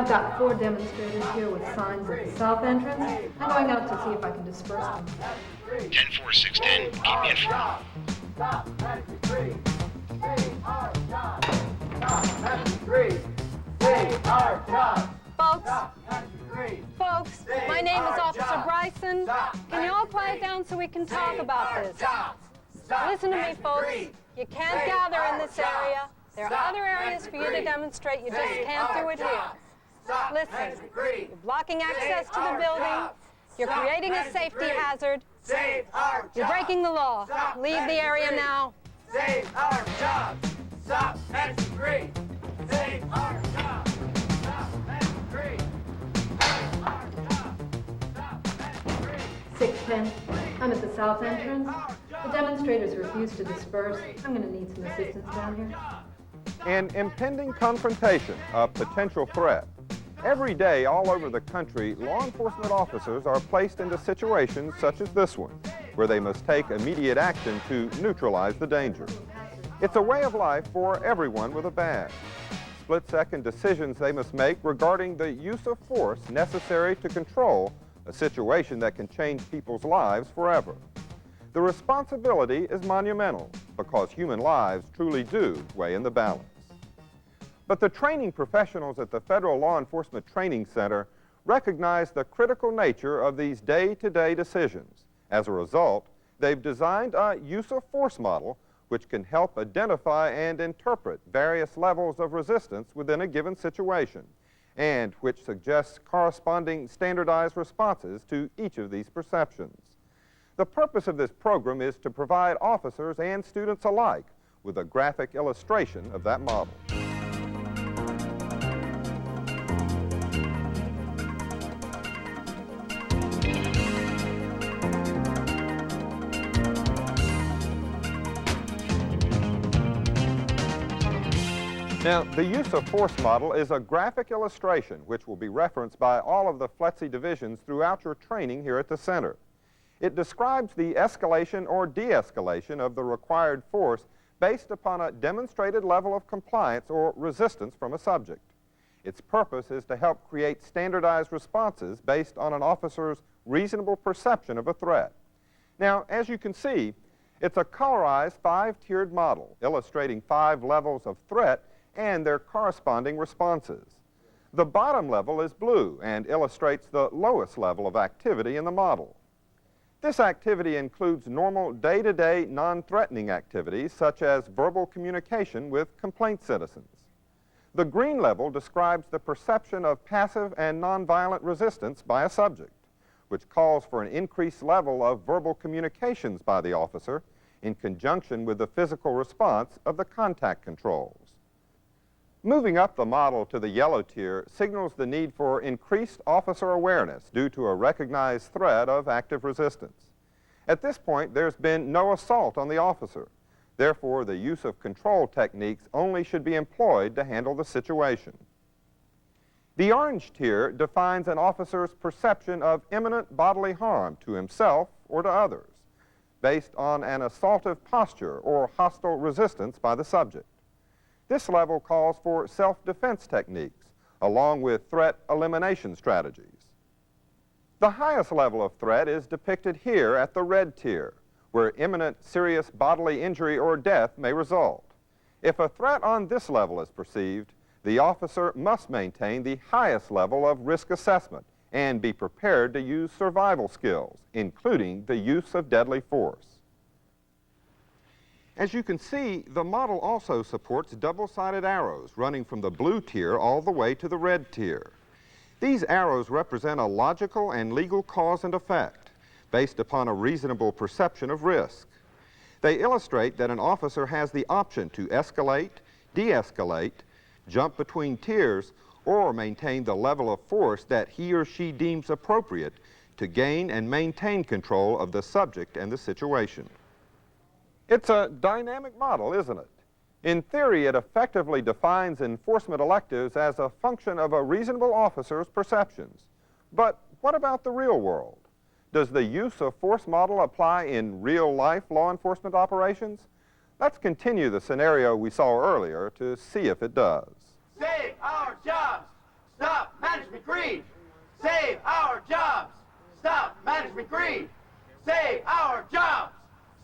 I've got 4 demonstrators here with signs at the south entrance. I'm going out to see if I can disperse them. 10-4-6-10, keep me informed. Stop, Say our job. Stop, Say our job. Folks, my name is Officer Bryson. Can you all quiet down so we can talk about this? Listen to me, folks. You can't gather in this area. There are other areas for you to demonstrate. You just can't do it here. Listen, you're blocking access to the building. You're creating a safety hazard. You're breaking the law. Leave the area now. Save our jobs. Stop and free. Save our jobs. Stop and free. Save our jobs. Stop and free. 610. I'm at the south entrance. The demonstrators refuse to disperse. I'm going to need some assistance down here. An impending confrontation, a potential threat. Every day all over the country, law enforcement officers are placed into situations such as this one, where they must take immediate action to neutralize the danger. It's a way of life for everyone with a badge. Split-second decisions they must make regarding the use of force necessary to control a situation that can change people's lives forever. The responsibility is monumental because human lives truly do weigh in the balance. But the training professionals at the Federal Law Enforcement Training Center recognize the critical nature of these day-to-day decisions. As a result, they've designed a use of force model which can help identify and interpret various levels of resistance within a given situation, and which suggests corresponding standardized responses to each of these perceptions. The purpose of this program is to provide officers and students alike with a graphic illustration of that model. Now, the use of force model is a graphic illustration which will be referenced by all of the FLETC divisions throughout your training here at the center. It describes the escalation or de-escalation of the required force based upon a demonstrated level of compliance or resistance from a subject. Its purpose is to help create standardized responses based on an officer's reasonable perception of a threat. Now, as you can see, it's a colorized 5-tiered model illustrating 5 levels of threat and their corresponding responses. The bottom level is blue and illustrates the lowest level of activity in the model. This activity includes normal day-to-day non-threatening activities such as verbal communication with complaint citizens. The green level describes the perception of passive and nonviolent resistance by a subject, which calls for an increased level of verbal communications by the officer in conjunction with the physical response of the contact controls. Moving up the model to the yellow tier signals the need for increased officer awareness due to a recognized threat of active resistance. At this point, there's been no assault on the officer. Therefore, the use of control techniques only should be employed to handle the situation. The orange tier defines an officer's perception of imminent bodily harm to himself or to others, based on an assaultive posture or hostile resistance by the subject. This level calls for self-defense techniques, along with threat elimination strategies. The highest level of threat is depicted here at the red tier, where imminent serious bodily injury or death may result. If a threat on this level is perceived, the officer must maintain the highest level of risk assessment and be prepared to use survival skills, including the use of deadly force. As you can see, the model also supports double-sided arrows running from the blue tier all the way to the red tier. These arrows represent a logical and legal cause and effect based upon a reasonable perception of risk. They illustrate that an officer has the option to escalate, de-escalate, jump between tiers, or maintain the level of force that he or she deems appropriate to gain and maintain control of the subject and the situation. It's a dynamic model, isn't it? In theory, it effectively defines enforcement electives as a function of a reasonable officer's perceptions. But what about the real world? Does the use of force model apply in real-life law enforcement operations? Let's continue the scenario we saw earlier to see if it does. Save our jobs! Stop greed. Save our jobs. Stop management greed. Save our jobs.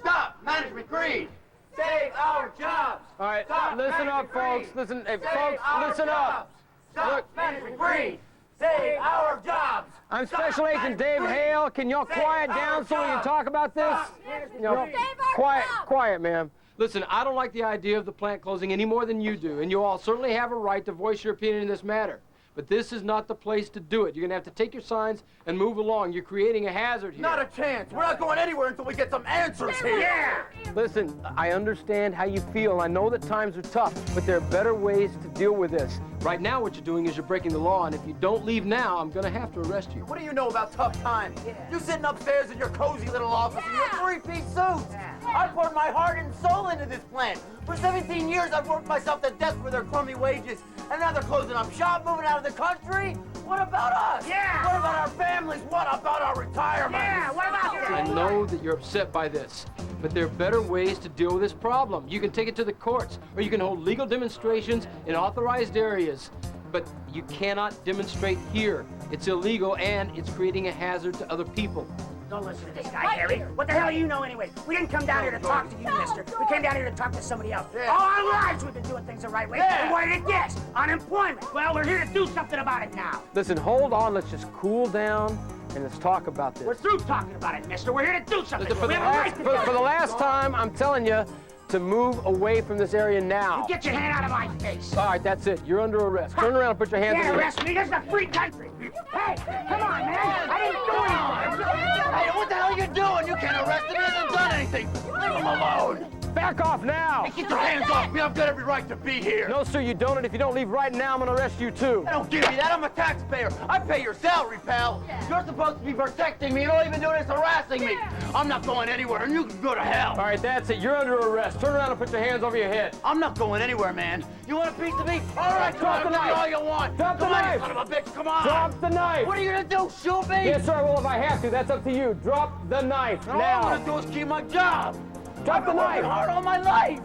Stop management greed. Save our jobs. All right, Stop listen up, management folks. greed. Listen, hey, Save folks, our listen jobs. up. Stop Look. management greed. Save our jobs. I'm Stop Special Agent management Dave greed. Hale. Can y'all Save quiet our down so we can jobs. talk about this? Stop management greed. Quiet, ma'am. Listen, I don't like the idea of the plant closing any more than you do, and you all certainly have a right to voice your opinion in this matter. But this is not the place to do it. You're going to have to take your signs and move along. You're creating a hazard here. Not a chance. We're not going anywhere until we get some answers here. Yeah. Listen, I understand how you feel, and I know that times are tough, but there are better ways to deal with this. Right now, what you're doing is you're breaking the law, and if you don't leave now, I'm going to have to arrest you. What do you know about tough times? You sitting upstairs in your cozy little office in your three-piece suits. I poured my heart and soul into this plant. For 17 years, I've worked myself to death for their crummy wages. And now they're closing up shop, moving out of the country. What about us? Yeah. What about our families? What about our retirement? Yeah, what about I know that you're upset by this, but there are better ways to deal with this problem. You can take it to the courts, or you can hold legal demonstrations in authorized areas. But you cannot demonstrate here. It's illegal, and it's creating a hazard to other people. Don't listen to this guy, Harry. What the hell do you know anyway? We didn't come down here to talk to you, mister. We came down here to talk to somebody else. Yeah. All our lives we've been doing things the right way. Yeah. And what did it get? Unemployment. Well, we're here to do something about it now. Listen, hold on. Let's just cool down, and let's talk about this. We're through talking about it, mister. We're here to do something. Listen, We have a right to do it. for the last time, I'm telling you to move away from this area now. You get your hand out of my face. All right, that's it. You're under arrest. Turn around and put your hands Can't on your arrest me. This is a free country. Hey, come on, man. I didn't do anything. Hey, what the hell are you doing? You can't arrest him. He hasn't done anything. Leave him alone. Back off now! Hey, get your hands off me. I've got every right to be here. No, sir, you don't, and if you don't leave right now, I'm gonna arrest you, too. I don't give you that. I'm a taxpayer. I pay your salary, pal. You're supposed to be protecting me. You don't even do this harassing me. I'm not going anywhere, and you can go to hell. All right, that's it. You're under arrest. Turn around and put your hands over your head. I'm not going anywhere, man. You want a piece of me? All right, Drop the knife. all you want. Drop the Come on, you knife. son of a bitch. Come on. Drop the knife! What are you gonna do? Shoot me? Yes, sir, I will if I have to. That's up to you. Drop the knife All now. I'm gonna do is keep my job. Drop the I've been working knife. hard all my life.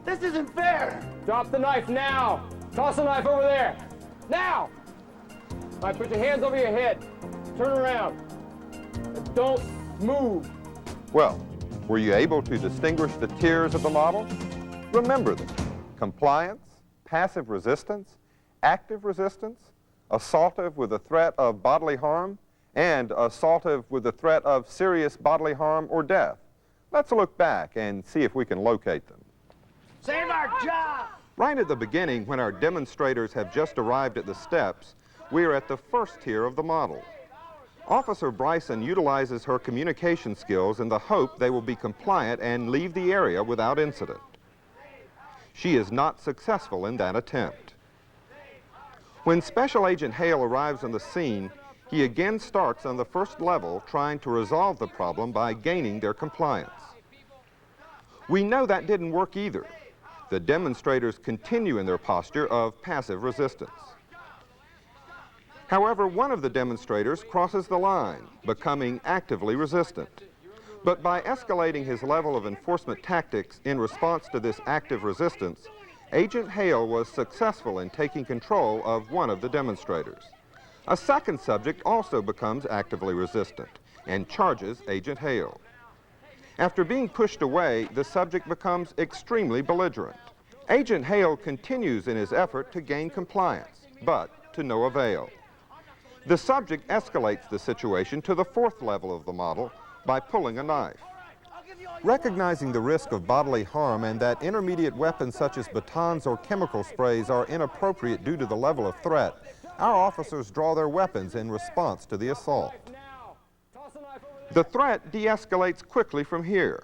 This isn't fair. Drop the knife now. Toss the knife over there. Now! All right, put your hands over your head. Turn around. And don't move. Well, were you able to distinguish the tiers of the model? Remember them. Compliance, passive resistance, active resistance, assaultive with the threat of bodily harm, and assaultive with the threat of serious bodily harm or death. Let's look back and see if we can locate them. Save our job. Right at the beginning, when our demonstrators have just arrived at the steps, we are at the first tier of the model. Officer Bryson utilizes her communication skills in the hope they will be compliant and leave the area without incident. She is not successful in that attempt. When Special Agent Hale arrives on the scene, he again starts on the first level trying to resolve the problem by gaining their compliance. We know that didn't work either. The demonstrators continue in their posture of passive resistance. However, one of the demonstrators crosses the line, becoming actively resistant. But by escalating his level of enforcement tactics in response to this active resistance, Agent Hale was successful in taking control of one of the demonstrators. A second subject also becomes actively resistant and charges Agent Hale. After being pushed away, the subject becomes extremely belligerent. Agent Hale continues in his effort to gain compliance, but to no avail. The subject escalates the situation to the fourth level of the model by pulling a knife. Recognizing the risk of bodily harm and that intermediate weapons such as batons or chemical sprays are inappropriate due to the level of threat, our officers draw their weapons in response to the assault. The threat de-escalates quickly from here.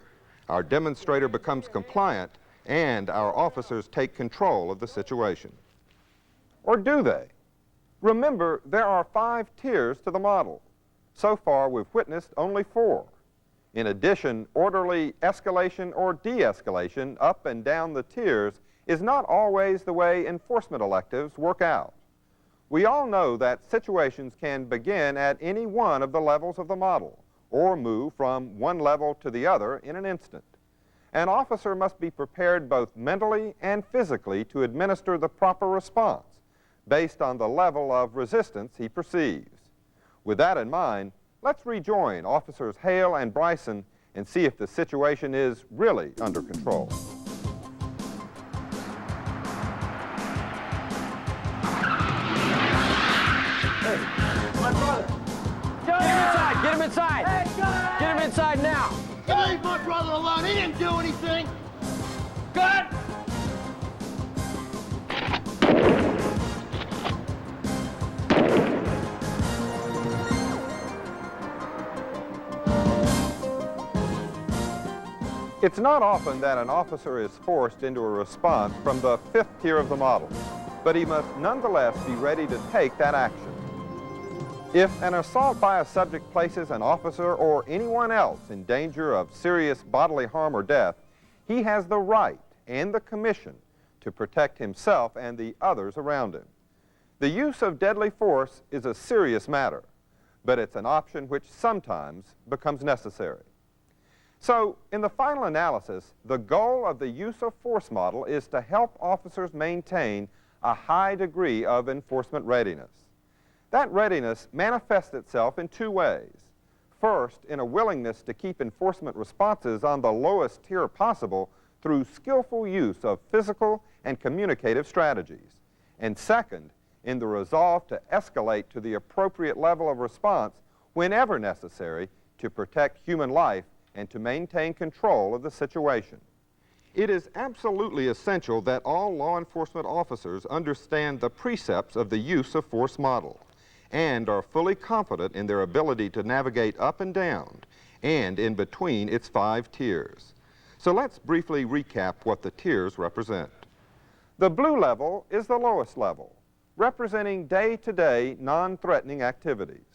Our demonstrator becomes compliant, and our officers take control of the situation. Or do they? Remember, there are 5 tiers to the model. So far, we've witnessed only 4. In addition, orderly escalation or de-escalation up and down the tiers is not always the way enforcement electives work out. We all know that situations can begin at any one of the levels of the model, or move from one level to the other in an instant. An officer must be prepared both mentally and physically to administer the proper response, based on the level of resistance he perceives. With that in mind, let's rejoin Officers Hale and Bryson and see if the situation is really under control. Hey, my brother. Get him inside, get him inside. Hey, get him inside now. you leave my brother alone. He didn't do anything. Good. It's not often that an officer is forced into a response from the 5th tier of the model, but he must nonetheless be ready to take that action. If an assault by a subject places an officer or anyone else in danger of serious bodily harm or death, he has the right and the commission to protect himself and the others around him. The use of deadly force is a serious matter, but it's an option which sometimes becomes necessary. So, in the final analysis, the goal of the use of force model is to help officers maintain a high degree of enforcement readiness. That readiness manifests itself in 2 ways. First, in a willingness to keep enforcement responses on the lowest tier possible through skillful use of physical and communicative strategies. And second, in the resolve to escalate to the appropriate level of response whenever necessary to protect human life and to maintain control of the situation. It is absolutely essential that all law enforcement officers understand the precepts of the use of force model and are fully confident in their ability to navigate up and down and in between its 5 tiers. So let's briefly recap what the tiers represent. The blue level is the lowest level, representing day-to-day non-threatening activities.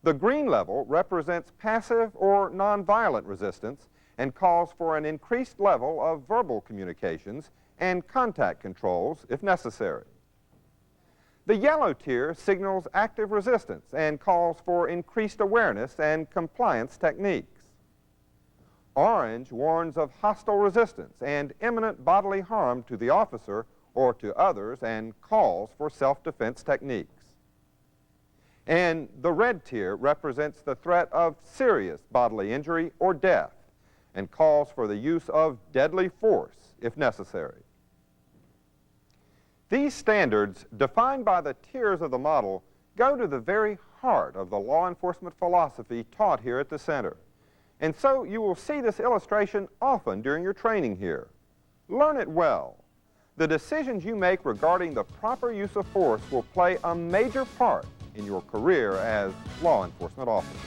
The green level represents passive or nonviolent resistance and calls for an increased level of verbal communications and contact controls if necessary. The yellow tier signals active resistance and calls for increased awareness and compliance techniques. Orange warns of hostile resistance and imminent bodily harm to the officer or to others and calls for self-defense techniques. And the red tier represents the threat of serious bodily injury or death and calls for the use of deadly force if necessary. These standards, defined by the tiers of the model, go to the very heart of the law enforcement philosophy taught here at the center. And so you will see this illustration often during your training here. Learn it well. The decisions you make regarding the proper use of force will play a major part in your career as law enforcement officers.